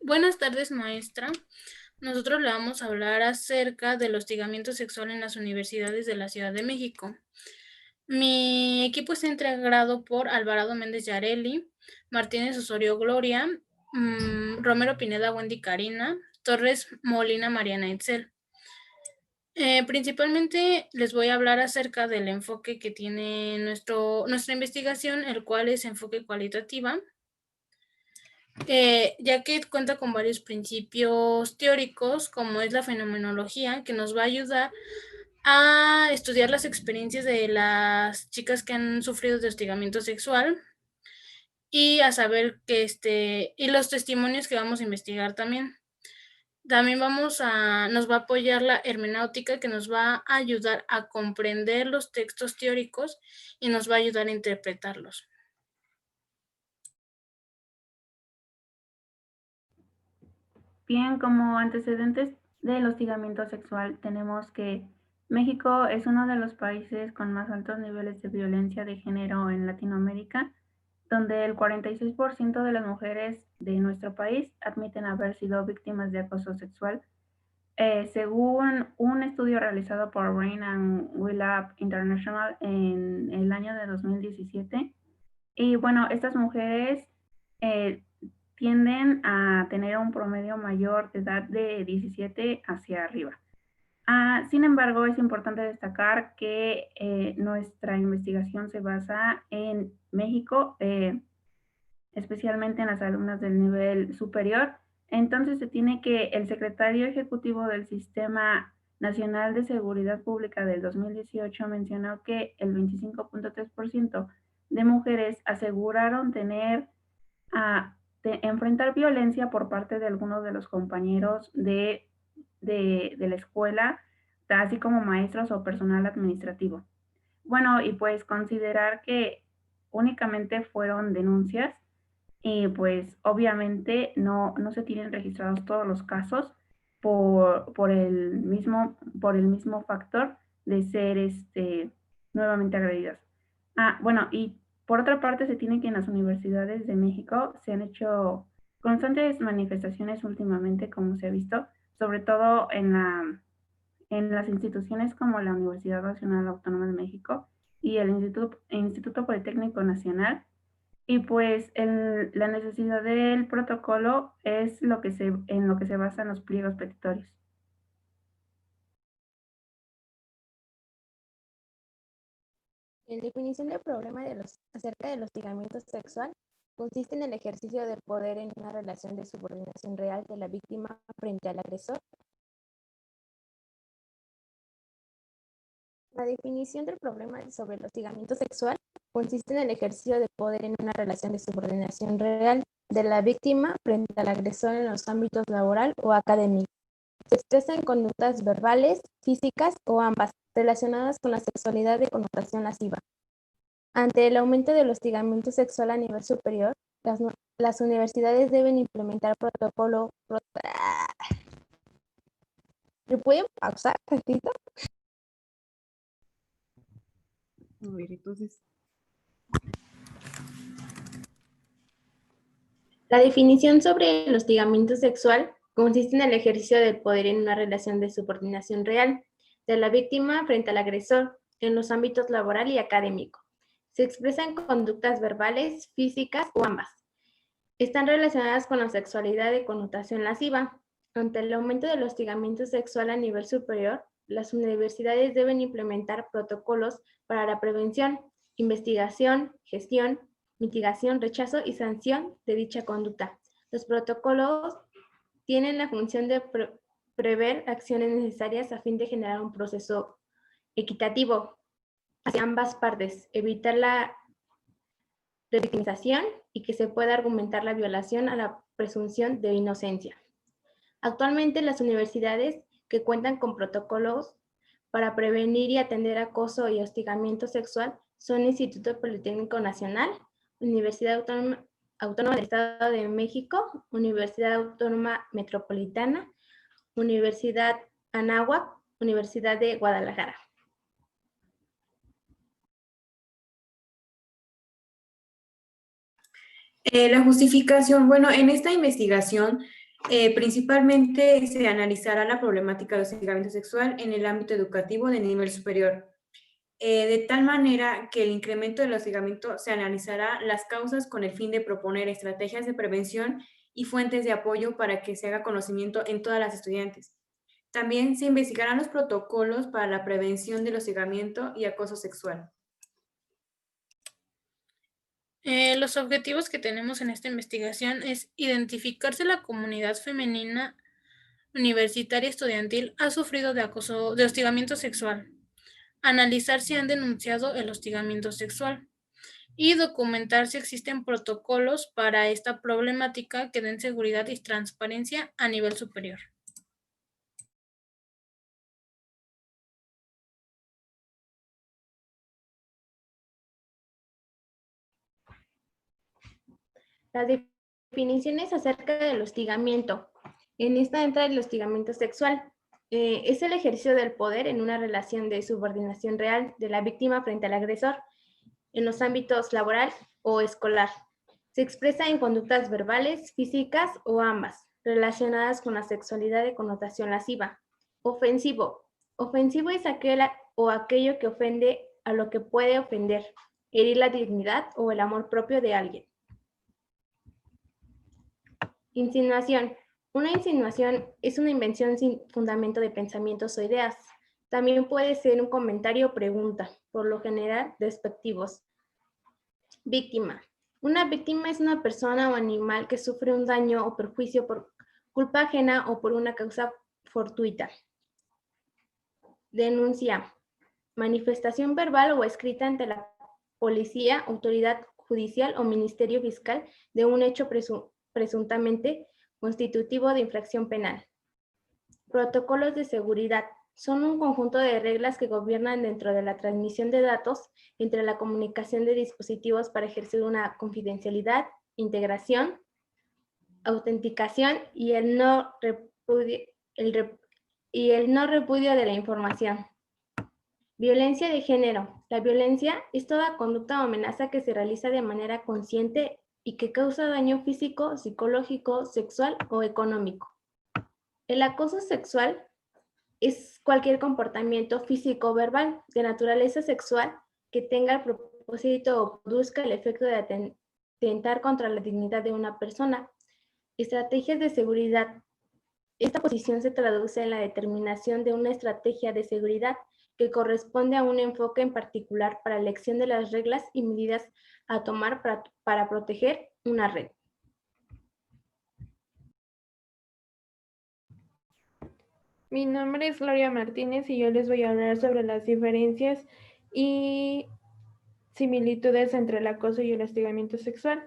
Buenas tardes, maestra. Nosotros le vamos a hablar acerca del hostigamiento sexual en las universidades de la Ciudad de México. Mi equipo está integrado por Alvarado Méndez Yareli, Martínez Osorio Gloria, Romero Pineda Wendy Karina, Torres Molina Mariana Itzel. Principalmente les voy a hablar acerca del enfoque que tiene nuestra investigación, el cual es enfoque cualitativa. Ya que cuenta con varios principios teóricos, como es la fenomenología, que nos va a ayudar a estudiar las experiencias de las chicas que han sufrido de hostigamiento sexual y a saber y los testimonios que vamos a investigar también. También nos va a apoyar la hermenéutica, que nos va a ayudar a comprender los textos teóricos y nos va a ayudar a interpretarlos. Bien, como antecedentes del hostigamiento sexual tenemos que México es uno de los países con más altos niveles de violencia de género en Latinoamérica, donde el 46% de las mujeres de nuestro país admiten haber sido víctimas de acoso sexual, según un estudio realizado por Rain and Willab International en el año de 2017. Y bueno, estas mujeres eh, tienden a tener un promedio mayor de edad de 17 hacia arriba. Sin embargo, es importante destacar que nuestra investigación se basa en México, especialmente en las alumnas del nivel superior. Entonces se tiene que el secretario ejecutivo del Sistema Nacional de Seguridad Pública del 2018 mencionó que el 25.3% de mujeres aseguraron enfrentar violencia por parte de algunos de los compañeros de la escuela, así como maestros o personal administrativo. Bueno, y pues considerar que únicamente fueron denuncias y pues obviamente no se tienen registrados todos los casos por el mismo factor de ser nuevamente agredidas. Bueno, y por otra parte se tiene que en las universidades de México se han hecho constantes manifestaciones últimamente, como se ha visto, sobre todo en las instituciones como la Universidad Nacional Autónoma de México y el Instituto Politécnico Nacional. Y pues la necesidad del protocolo es en lo que se basan los pliegos petitorios. La definición del problema acerca del hostigamiento sexual consiste en el ejercicio del poder en una relación de subordinación real de la víctima frente al agresor. La definición del problema sobre el hostigamiento sexual consiste en el ejercicio de poder en una relación de subordinación real de la víctima frente al agresor en los ámbitos laboral o académico. Se expresa en conductas verbales, físicas o ambas, relacionadas con la sexualidad de connotación lasciva. Ante el aumento del hostigamiento sexual a nivel superior, las universidades deben implementar protocolo. ¿Me pueden pausar tantito? A ver, entonces. La definición sobre el hostigamiento sexual consiste en el ejercicio del poder en una relación de subordinación real de la víctima frente al agresor en los ámbitos laboral y académico. Se expresa en conductas verbales, físicas o ambas. Están relacionadas con la sexualidad de connotación lasciva. Ante el aumento del hostigamiento sexual a nivel superior, las universidades deben implementar protocolos para la prevención, investigación, gestión, mitigación, rechazo y sanción de dicha conducta. Los protocolos tienen la función de prever acciones necesarias a fin de generar un proceso equitativo hacia ambas partes, evitar la revictimización y que se pueda argumentar la violación a la presunción de inocencia. Actualmente las universidades que cuentan con protocolos para prevenir y atender acoso y hostigamiento sexual son Instituto Politécnico Nacional, Universidad Autónoma del Estado de México, Universidad Autónoma Metropolitana, Universidad Anáhuac, Universidad de Guadalajara. La justificación, bueno, en esta investigación principalmente se analizará la problemática del hostigamiento sexual en el ámbito educativo de nivel superior, de tal manera que el incremento del hostigamiento se analizará las causas con el fin de proponer estrategias de prevención y fuentes de apoyo para que se haga conocimiento en todas las estudiantes. También se investigarán los protocolos para la prevención del hostigamiento y acoso sexual. Los objetivos que tenemos en esta investigación es identificar si la comunidad femenina universitaria estudiantil ha sufrido de hostigamiento sexual, analizar si han denunciado el hostigamiento sexual y documentar si existen protocolos para esta problemática que den seguridad y transparencia a nivel superior. Las definiciones acerca del hostigamiento. En esta entra el hostigamiento sexual. Es el ejercicio del poder en una relación de subordinación real de la víctima frente al agresor en los ámbitos laboral o escolar. Se expresa en conductas verbales, físicas o ambas, relacionadas con la sexualidad de connotación lasciva. Ofensivo. Ofensivo es aquel o aquello que ofende a lo que puede ofender, herir la dignidad o el amor propio de alguien. Insinuación. Una insinuación es una invención sin fundamento de pensamientos o ideas. También puede ser un comentario o pregunta, por lo general despectivos. Víctima. Una víctima es una persona o animal que sufre un daño o perjuicio por culpa ajena o por una causa fortuita. Denuncia. Manifestación verbal o escrita ante la policía, autoridad judicial o ministerio fiscal de un hecho presuntamente constitutivo de infracción penal. Protocolos de seguridad. Son un conjunto de reglas que gobiernan dentro de la transmisión de datos entre la comunicación de dispositivos para ejercer una confidencialidad, integración, autenticación y el no repudio de la información. Violencia de género. La violencia es toda conducta o amenaza que se realiza de manera consciente y que causa daño físico, psicológico, sexual o económico. El acoso sexual es cualquier comportamiento físico o verbal de naturaleza sexual que tenga el propósito o produzca el efecto de atentar contra la dignidad de una persona. Estrategias de seguridad. Esta posición se traduce en la determinación de una estrategia de seguridad que corresponde a un enfoque en particular para la elección de las reglas y medidas a tomar para proteger una red. Mi nombre es Gloria Martínez y yo les voy a hablar sobre las diferencias y similitudes entre el acoso y el hostigamiento sexual.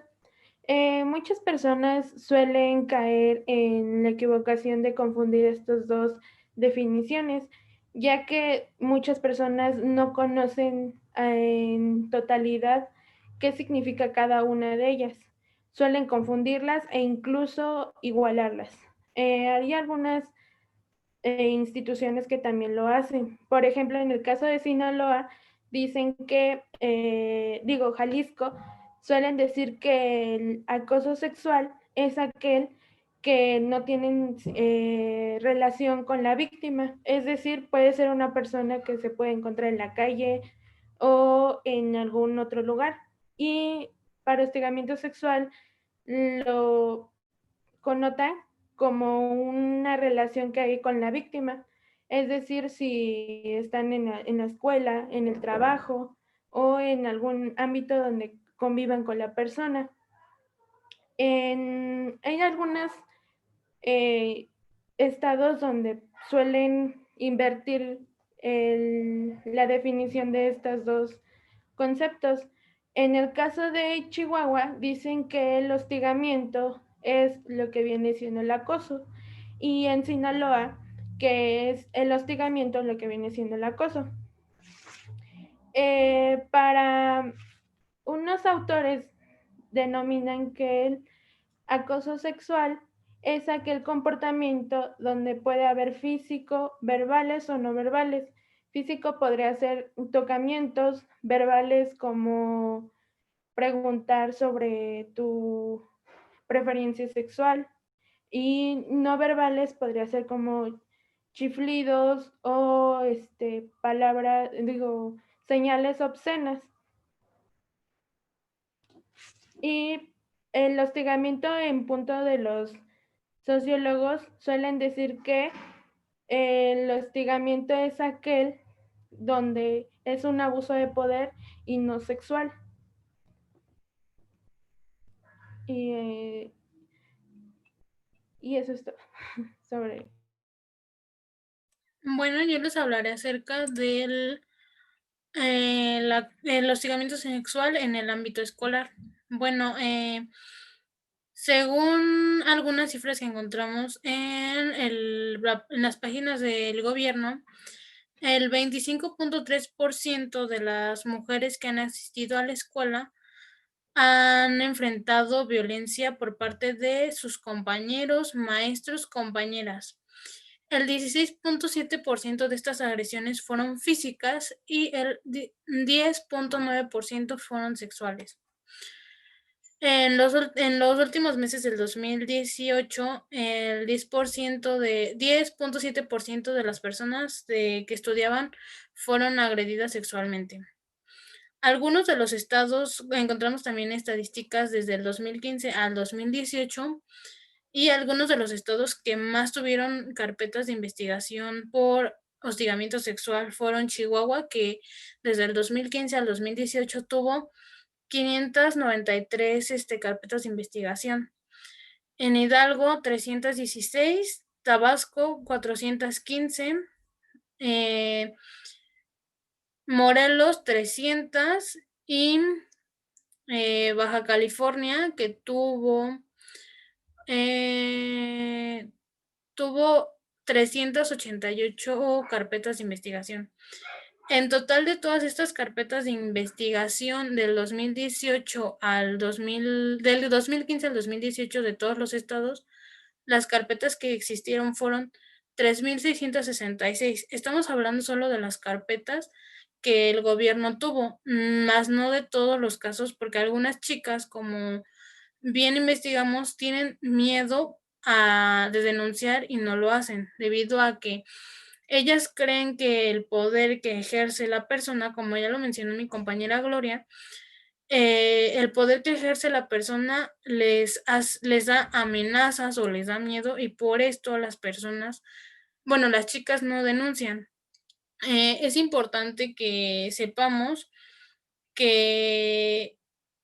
Muchas personas suelen caer en la equivocación de confundir estas dos definiciones, ya que muchas personas no conocen en totalidad qué significa cada una de ellas. Suelen confundirlas e incluso igualarlas. Hay algunas instituciones que también lo hacen. Por ejemplo, en el caso de Sinaloa, dicen que, Jalisco, suelen decir que el acoso sexual es aquel que no tienen relación con la víctima. Es decir, puede ser una persona que se puede encontrar en la calle o en algún otro lugar. Y para hostigamiento sexual lo connotan como una relación que hay con la víctima. Es decir, si están en la escuela, en el trabajo o en algún ámbito donde convivan con la persona. Hay algunos estados donde suelen invertir la definición de estos dos conceptos. En el caso de Chihuahua, dicen que el hostigamiento es lo que viene siendo el acoso, y en Sinaloa, que es el hostigamiento lo que viene siendo el acoso. Para unos autores denominan que el acoso sexual es aquel comportamiento donde puede haber físico, verbales o no verbales. Físico podría ser tocamientos, verbales como preguntar sobre tu preferencia sexual. Y no verbales podría ser como chiflidos o palabras, señales obscenas. Y el hostigamiento en punto de los sociólogos suelen decir que el hostigamiento es aquel donde es un abuso de poder y no sexual. Y eso es todo sobre. Bueno, yo les hablaré acerca del el hostigamiento sexual en el ámbito escolar. Bueno, según algunas cifras que encontramos en las páginas del gobierno, el 25.3% de las mujeres que han asistido a la escuela han enfrentado violencia por parte de sus compañeros, maestros, compañeras. El 16.7% de estas agresiones fueron físicas y el 10.9% fueron sexuales. En los últimos meses del 2018, el 10.7% de las personas que estudiaban fueron agredidas sexualmente. Algunos de los estados, encontramos también estadísticas desde el 2015 al 2018, y algunos de los estados que más tuvieron carpetas de investigación por hostigamiento sexual fueron Chihuahua, que desde el 2015 al 2018 tuvo 593 carpetas de investigación. En Hidalgo, 316, Tabasco, 415, Morelos, 300 y Baja California, que tuvo 388 carpetas de investigación. En total de todas estas carpetas de investigación del 2018 del 2015 al 2018 de todos los estados, las carpetas que existieron fueron 3,666. Estamos hablando solo de las carpetas que el gobierno tuvo, más no de todos los casos, porque algunas chicas, como bien investigamos, tienen miedo de denunciar y no lo hacen, debido a que ellas creen que el poder que ejerce la persona, como ya lo mencionó mi compañera Gloria, el poder que ejerce la persona les da amenazas o les da miedo, y por esto las chicas no denuncian. Es importante que sepamos que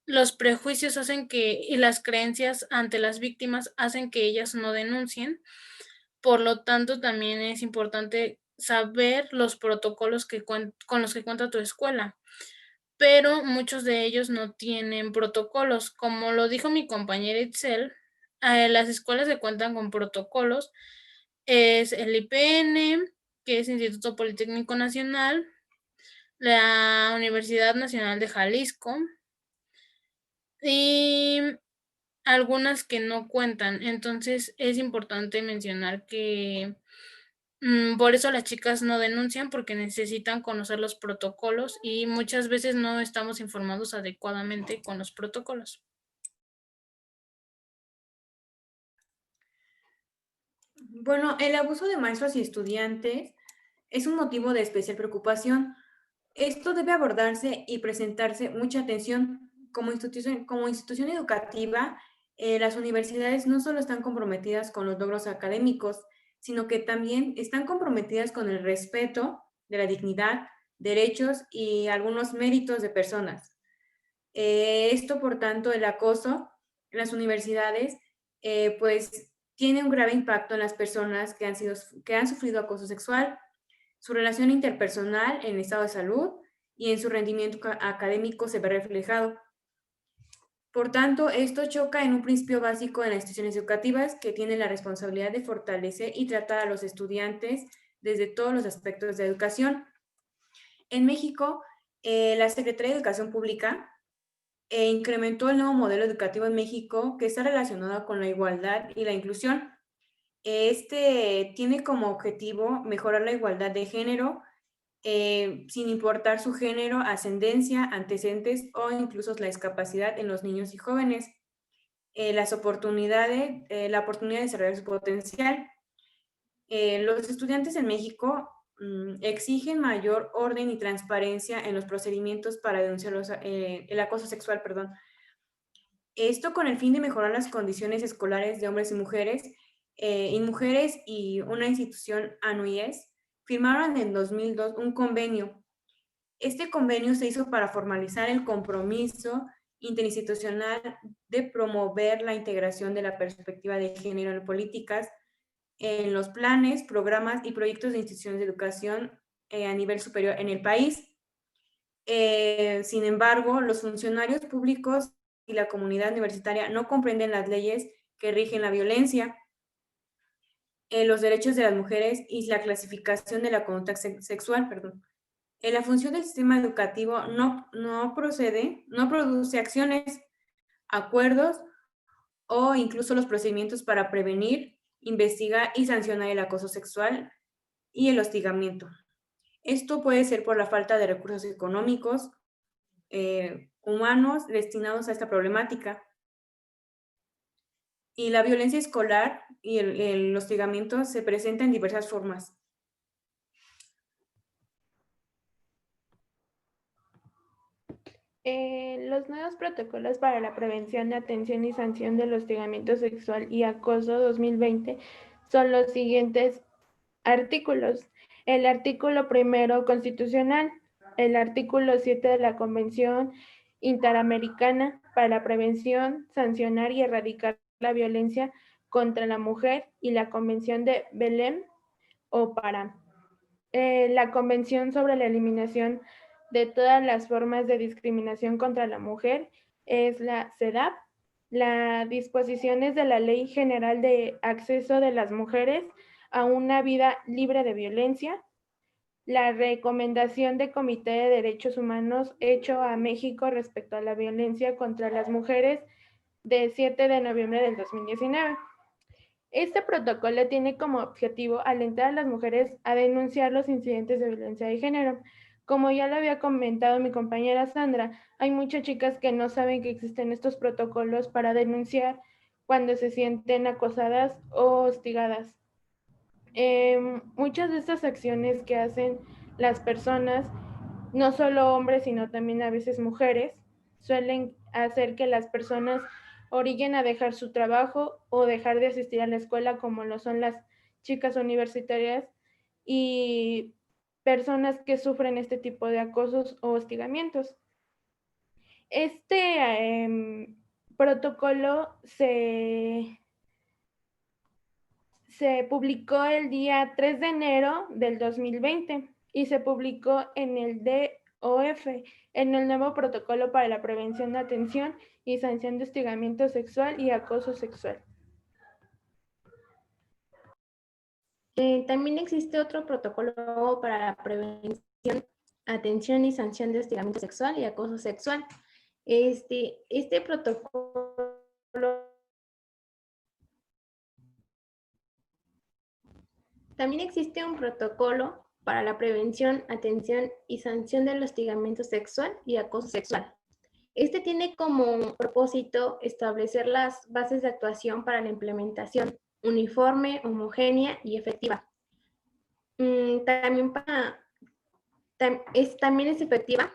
los prejuicios y las creencias ante las víctimas hacen que ellas no denuncien. Por lo tanto, también es importante saber los protocolos con los que cuenta tu escuela, pero muchos de ellos no tienen protocolos. Como lo dijo mi compañera Itzel, las escuelas que cuentan con protocolos es el IPN, que es Instituto Politécnico Nacional, la Universidad Nacional de Jalisco y algunas que no cuentan. Entonces es importante mencionar que por eso las chicas no denuncian, porque necesitan conocer los protocolos y muchas veces no estamos informados adecuadamente con los protocolos. Bueno, el abuso de maestros y estudiantes es un motivo de especial preocupación. Esto debe abordarse y presentarse mucha atención. Como institución educativa, las universidades no solo están comprometidas con los logros académicos, sino que también están comprometidas con el respeto de la dignidad, derechos y algunos méritos de personas. Esto, por tanto, el acoso en las universidades, pues tiene un grave impacto en las personas que han sufrido acoso sexual, su relación interpersonal en el estado de salud y en su rendimiento académico se ve reflejado. Por tanto, esto choca en un principio básico en las instituciones educativas, que tienen la responsabilidad de fortalecer y tratar a los estudiantes desde todos los aspectos de educación. En México, la Secretaría de Educación Pública incrementó el nuevo modelo educativo en México, que está relacionado con la igualdad y la inclusión. Este tiene como objetivo mejorar la igualdad de género sin importar su género, ascendencia, antecedentes o incluso la discapacidad en los niños y jóvenes. La oportunidad de desarrollar su potencial. Los estudiantes en México exigen mayor orden y transparencia en los procedimientos para denunciar el acoso sexual, perdón. Esto con el fin de mejorar las condiciones escolares de hombres y mujeres, y una institución, ANUYES, firmaron en 2002 un convenio. Este convenio se hizo para formalizar el compromiso interinstitucional de promover la integración de la perspectiva de género en políticas, en los planes, programas y proyectos de instituciones de educación a nivel superior en el país. Sin embargo, los funcionarios públicos y la comunidad universitaria no comprenden las leyes que rigen la violencia, los derechos de las mujeres y la clasificación de la conducta sexual, perdón. La función del sistema educativo no produce acciones, acuerdos o incluso los procedimientos para prevenir, investigar y sancionar el acoso sexual y el hostigamiento. Esto puede ser por la falta de recursos económicos, humanos destinados a esta problemática. Y la violencia escolar y el hostigamiento se presenta en diversas formas. Los nuevos protocolos para la prevención, atención y sanción del hostigamiento sexual y acoso 2020 son los siguientes artículos. El artículo 1 constitucional, el artículo 7 de la Convención Interamericana para la Prevención, Sancionar y Erradicar la Violencia contra la Mujer y la Convención de Belém o Pará. La Convención sobre la Eliminación de todas las formas de discriminación contra la mujer es la CEDAW. Las disposiciones de la Ley General de Acceso de las Mujeres a una vida libre de violencia. La recomendación de Comité de Derechos Humanos hecho a México respecto a la violencia contra las mujeres de 7 de noviembre del 2019. Este protocolo tiene como objetivo alentar a las mujeres a denunciar los incidentes de violencia de género. Como ya lo había comentado mi compañera Sandra, hay muchas chicas que no saben que existen estos protocolos para denunciar cuando se sienten acosadas o hostigadas. Muchas de estas acciones que hacen las personas, no solo hombres, sino también a veces mujeres, suelen hacer que las personas orillen a dejar su trabajo o dejar de asistir a la escuela, como lo son las chicas universitarias y personas que sufren este tipo de acosos o hostigamientos. Este protocolo se publicó el día 3 de enero del 2020 y se publicó en el DOF, en el nuevo protocolo para la prevención, atención y sanción de hostigamiento sexual y acoso sexual. También existe otro protocolo para la prevención, atención y sanción de hostigamiento sexual y acoso sexual. Este protocolo también existe un protocolo para la prevención, atención y sanción del hostigamiento sexual y acoso sexual. Este tiene como propósito establecer las bases de actuación para la implementación uniforme, homogénea y efectiva. También es efectiva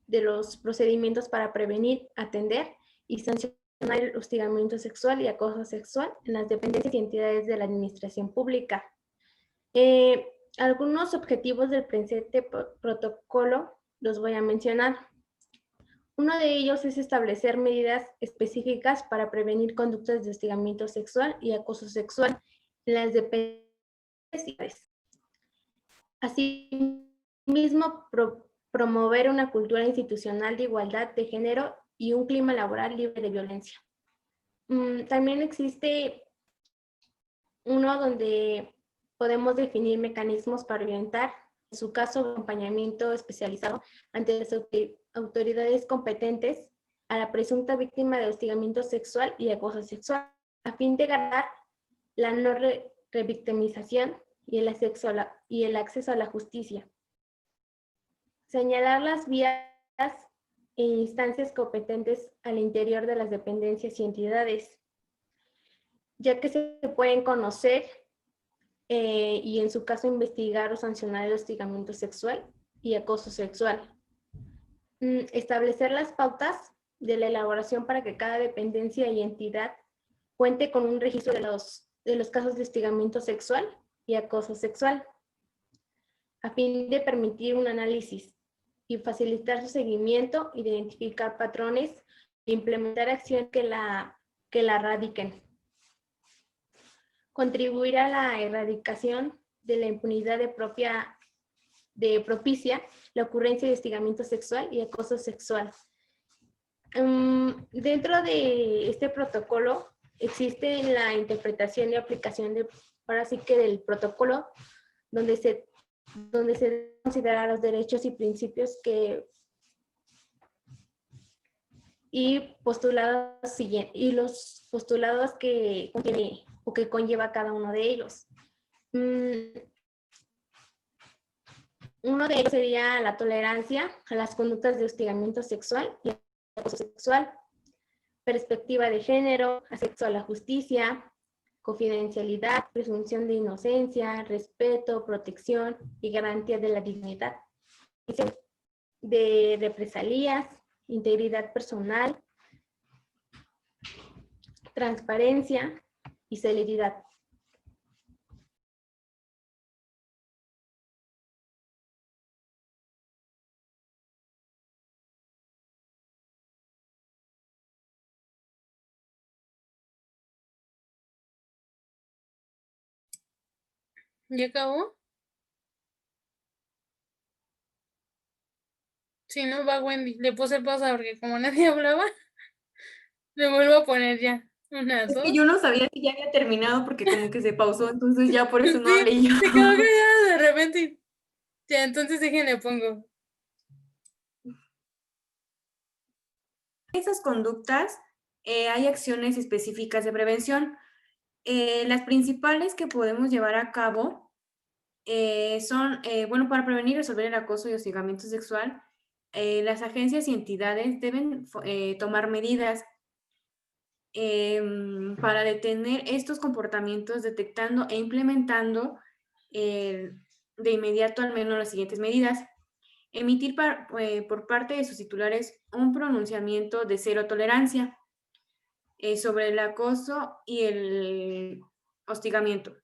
de los procedimientos para prevenir, atender y sancionar el hostigamiento sexual y acoso sexual en las dependencias y entidades de la administración pública. Algunos objetivos del presente protocolo los voy a mencionar. Uno de ellos es establecer medidas específicas para prevenir conductas de hostigamiento sexual y acoso sexual en las dependencias. Asimismo, promover una cultura institucional de igualdad de género y un clima laboral libre de violencia. También existe uno donde podemos definir mecanismos para orientar, en su caso, acompañamiento especializado ante las autoridades competentes a la presunta víctima de hostigamiento sexual y acoso sexual, a fin de ganar la no revictimización y el acceso a la justicia. Señalar las vías e instancias competentes al interior de las dependencias y entidades, ya que se pueden conocer y en su caso investigar o sancionar el hostigamiento sexual y acoso sexual. Establecer las pautas de la elaboración para que cada dependencia y entidad cuente con un registro de los casos de hostigamiento sexual y acoso sexual, a fin de permitir un análisis y facilitar su seguimiento, identificar patrones e implementar acciones que la erradiquen. Contribuir a la erradicación de la impunidad propicia la ocurrencia de hostigamiento sexual y acoso sexual. Dentro de este protocolo existe la interpretación y aplicación ahora sí que del protocolo, donde se consideran los derechos y principios y los postulados que contiene o que conlleva cada uno de ellos. Uno de ellos sería la tolerancia a las conductas de hostigamiento sexual y acoso sexual, perspectiva de género, acceso a la justicia, confidencialidad, presunción de inocencia, respeto, protección y garantía de la dignidad, de represalias, integridad personal, transparencia y celeridad. ¿Ya acabó? Si no, va Wendy. Le puse pausa porque como nadie hablaba, le vuelvo a poner ya. Una, Es dos. que yo no sabía si ya había terminado porque como que se pausó, entonces ya por eso no Sí, hablé yo. se quedó callada de repente. Ya, entonces déjenle pongo. Esas conductas hay acciones específicas de prevención. Las principales que podemos llevar a cabo son, bueno, para prevenir y resolver el acoso y hostigamiento sexual, las agencias y entidades deben tomar medidas para detener estos comportamientos, detectando e implementando de inmediato al menos las siguientes medidas. Emitir por parte de sus titulares un pronunciamiento de cero tolerancia sobre el acoso y el hostigamiento.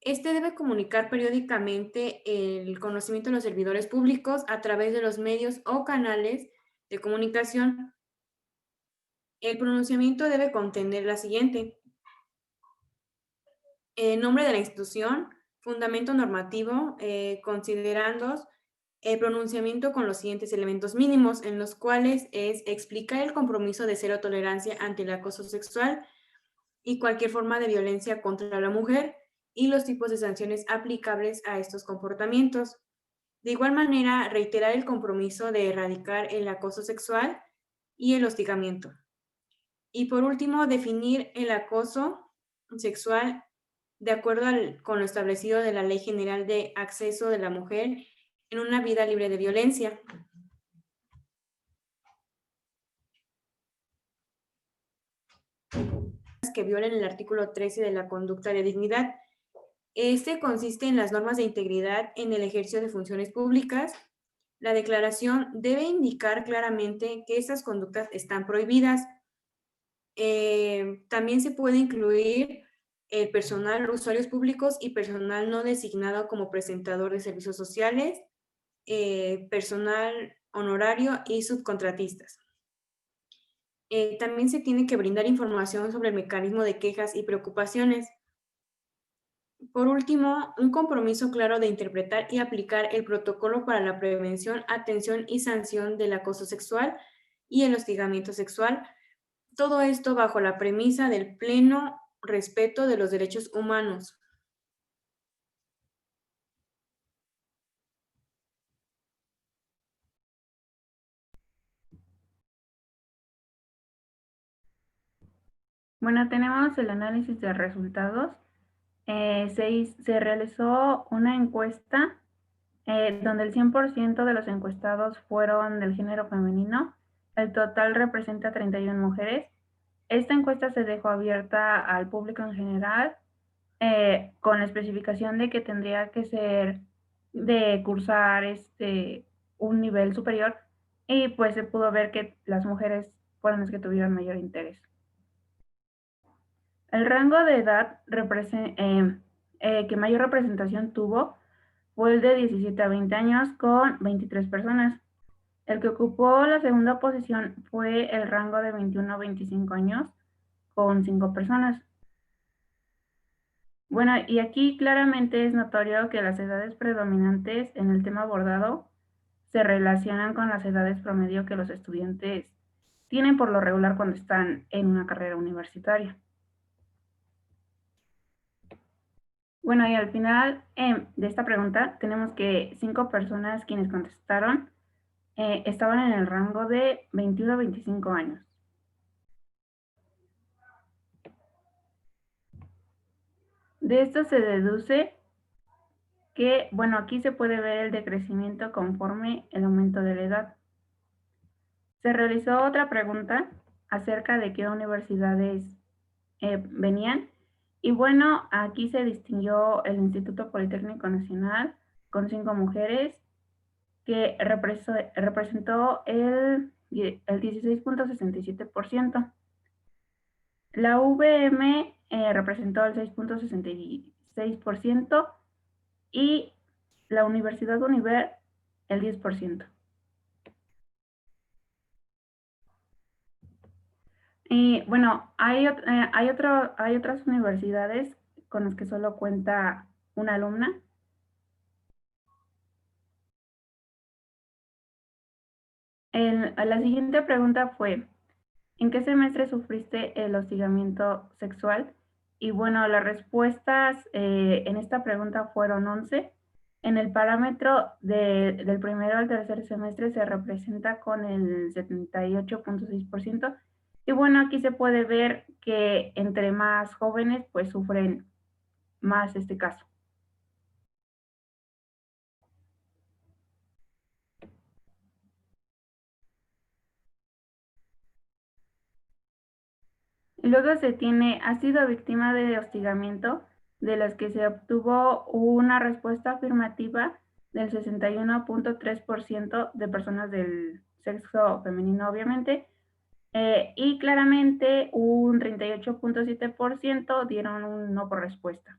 Este debe comunicar periódicamente el conocimiento de los servidores públicos a través de los medios o canales de comunicación. El pronunciamiento debe contener la siguiente: nombre de la institución, fundamento normativo, considerandos, el pronunciamiento con los siguientes elementos mínimos, en los cuales es explicar el compromiso de cero tolerancia ante el acoso sexual y cualquier forma de violencia contra la mujer y los tipos de sanciones aplicables a estos comportamientos. De igual manera, reiterar el compromiso de erradicar el acoso sexual y el hostigamiento. Y por último, definir el acoso sexual de acuerdo con lo establecido de la Ley General de Acceso de la Mujer en una vida libre de violencia. Que violen el artículo 13 de la conducta de dignidad. Este consiste en las normas de integridad en el ejercicio de funciones públicas. La declaración debe indicar claramente que estas conductas están prohibidas. También se puede incluir el personal, usuarios públicos y personal no designado como presentador de servicios sociales, personal honorario y subcontratistas. También se tiene que brindar información sobre el mecanismo de quejas y preocupaciones. Por último, un compromiso claro de interpretar y aplicar el protocolo para la prevención, atención y sanción del acoso sexual y el hostigamiento sexual. Todo esto bajo la premisa del pleno respeto de los derechos humanos. Bueno, tenemos el análisis de resultados. Se realizó una encuesta donde el 100% de los encuestados fueron del género femenino. El total representa 31 mujeres. Esta encuesta se dejó abierta al público en general, con la especificación de que tendría que ser de cursar un nivel superior, y pues se pudo ver que las mujeres fueron las que tuvieron mayor interés. El rango de edad que mayor representación tuvo fue el de 17 a 20 años con 23 personas. El que ocupó la segunda posición fue el rango de 21 a 25 años con 5 personas. Bueno, y aquí claramente es notorio que las edades predominantes en el tema abordado se relacionan con las edades promedio que los estudiantes tienen por lo regular cuando están en una carrera universitaria. Bueno, y al final de esta pregunta tenemos que 5 personas quienes contestaron estaban en el rango de 21 a 25 años. De esto se deduce que, bueno, aquí se puede ver el decrecimiento conforme el aumento de la edad. Se realizó otra pregunta acerca de qué universidades venían, y bueno, aquí se distinguió el Instituto Politécnico Nacional con 5 mujeres, que representó el 16.67%. La UVM representó el 6.66% y la Universidad Univer el 10%. Y bueno, hay otras universidades con las que solo cuenta una alumna. La siguiente pregunta fue: ¿en qué semestre sufriste el hostigamiento sexual? Y bueno, las respuestas en esta pregunta fueron 11. En el parámetro del primero al tercer semestre se representa con el 78.6%. Y bueno, aquí se puede ver que entre más jóvenes, pues sufren más este caso. Y luego ha sido víctima de hostigamiento, de las que se obtuvo una respuesta afirmativa del 61.3% de personas del sexo femenino, obviamente, y claramente un 38.7% dieron un no por respuesta.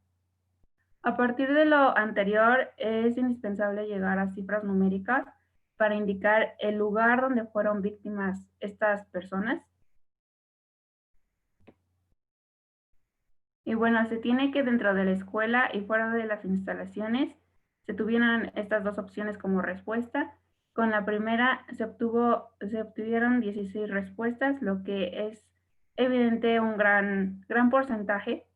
A partir de lo anterior, es indispensable llegar a cifras numéricas para indicar el lugar donde fueron víctimas estas personas. Y bueno, se tiene que dentro de la escuela y fuera de las instalaciones se tuvieran estas dos opciones como respuesta. Con la primera se obtuvieron 16 respuestas, lo que es evidente un gran porcentaje.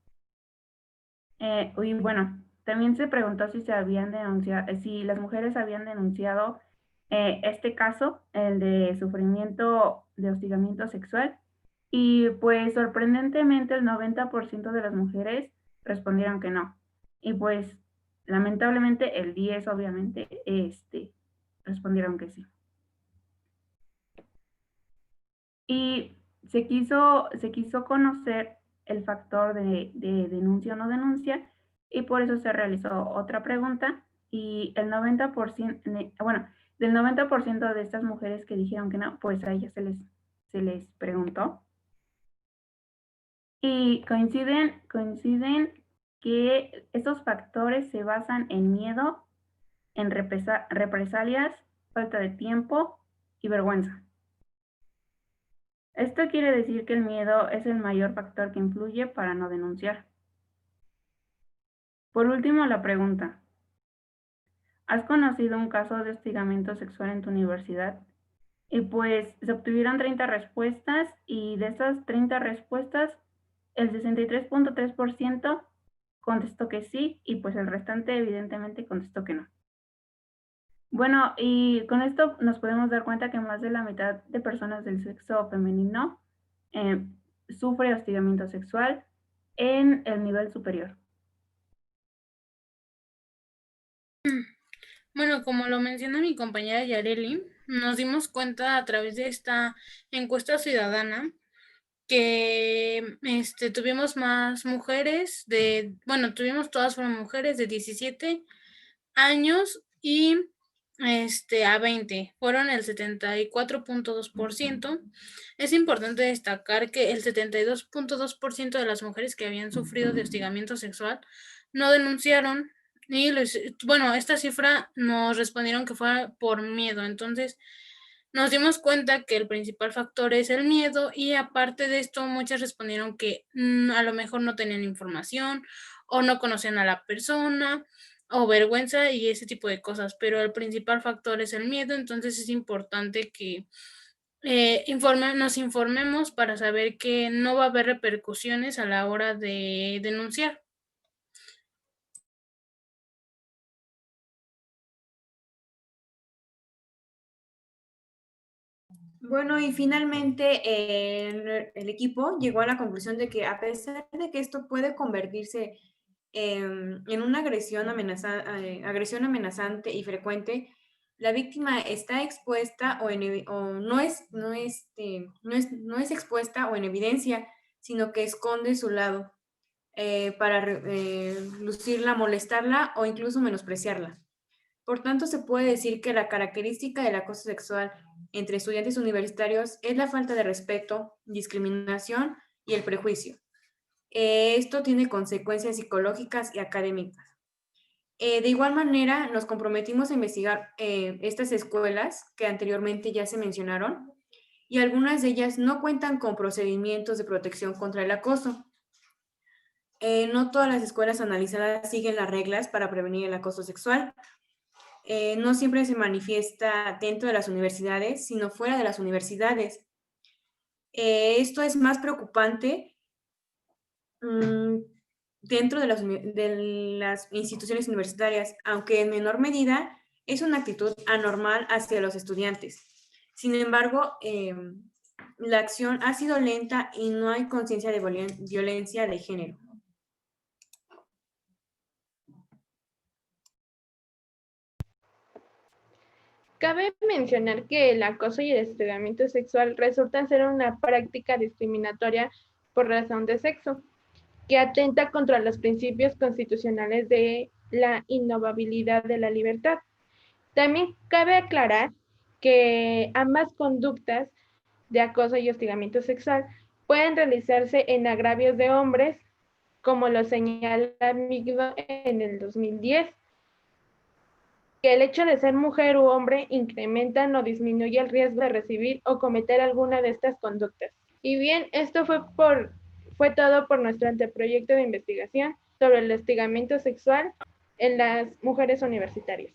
Y bueno, también se preguntó si si las mujeres habían denunciado este caso, el de sufrimiento de hostigamiento sexual. Y pues sorprendentemente el 90% de las mujeres respondieron que no. Y pues lamentablemente el 10 obviamente respondieron que sí. Y se quiso conocer el factor de denuncia o no denuncia, y por eso se realizó otra pregunta, y el 90%, bueno, del 90% de estas mujeres que dijeron que no, pues a ellas se les preguntó. Y coinciden que estos factores se basan en miedo, en represalias, falta de tiempo y vergüenza. Esto quiere decir que el miedo es el mayor factor que influye para no denunciar. Por último, la pregunta: ¿has conocido un caso de hostigamiento sexual en tu universidad? Y pues se obtuvieron 30 respuestas, y de esas 30 respuestas, el 63.3% contestó que sí, y pues el restante evidentemente contestó que no. Bueno, y con esto nos podemos dar cuenta que más de la mitad de personas del sexo femenino sufre hostigamiento sexual en el nivel superior. Bueno, como lo menciona mi compañera Yareli, nos dimos cuenta a través de esta encuesta ciudadana que tuvimos más mujeres bueno, tuvimos todas fueron mujeres de 17 años y a 20, fueron el 74.2%. Es importante destacar que el 72.2% de las mujeres que habían sufrido de hostigamiento sexual no denunciaron y bueno, esta cifra nos respondieron que fue por miedo. Entonces, nos dimos cuenta que el principal factor es el miedo y aparte de esto, muchas respondieron que a lo mejor no tenían información o no conocían a la persona o vergüenza y ese tipo de cosas, pero el principal factor es el miedo, entonces es importante que nos informemos para saber que no va a haber repercusiones a la hora de denunciar. Bueno, y finalmente el equipo llegó a la conclusión de que a pesar de que esto puede convertirse en una agresión amenazante y frecuente, la víctima está expuesta o no es expuesta o en evidencia, sino que esconde su lado para lucirla, molestarla o incluso menospreciarla. Por tanto, se puede decir que la característica del acoso sexual entre estudiantes universitarios es la falta de respeto, discriminación y el prejuicio. Esto tiene consecuencias psicológicas y académicas. De igual manera, nos comprometimos a investigar estas escuelas que anteriormente ya se mencionaron y algunas de ellas no cuentan con procedimientos de protección contra el acoso. No todas las escuelas analizadas siguen las reglas para prevenir el acoso sexual. No siempre se manifiesta dentro de las universidades, sino fuera de las universidades. Esto es más preocupante dentro de las instituciones universitarias, aunque en menor medida es una actitud anormal hacia los estudiantes. Sin embargo, la acción ha sido lenta y no hay conciencia de violencia de género. Cabe mencionar que el acoso y el hostigamiento sexual resultan ser una práctica discriminatoria por razón de sexo, que atenta contra los principios constitucionales de la innovabilidad de la libertad. También cabe aclarar que ambas conductas de acoso y hostigamiento sexual pueden realizarse en agravios de hombres, como lo señala Migdo en el 2010, que el hecho de ser mujer u hombre incrementa o disminuye el riesgo de recibir o cometer alguna de estas conductas. Y bien, esto fue todo por nuestro anteproyecto de investigación sobre el hostigamiento sexual en las mujeres universitarias.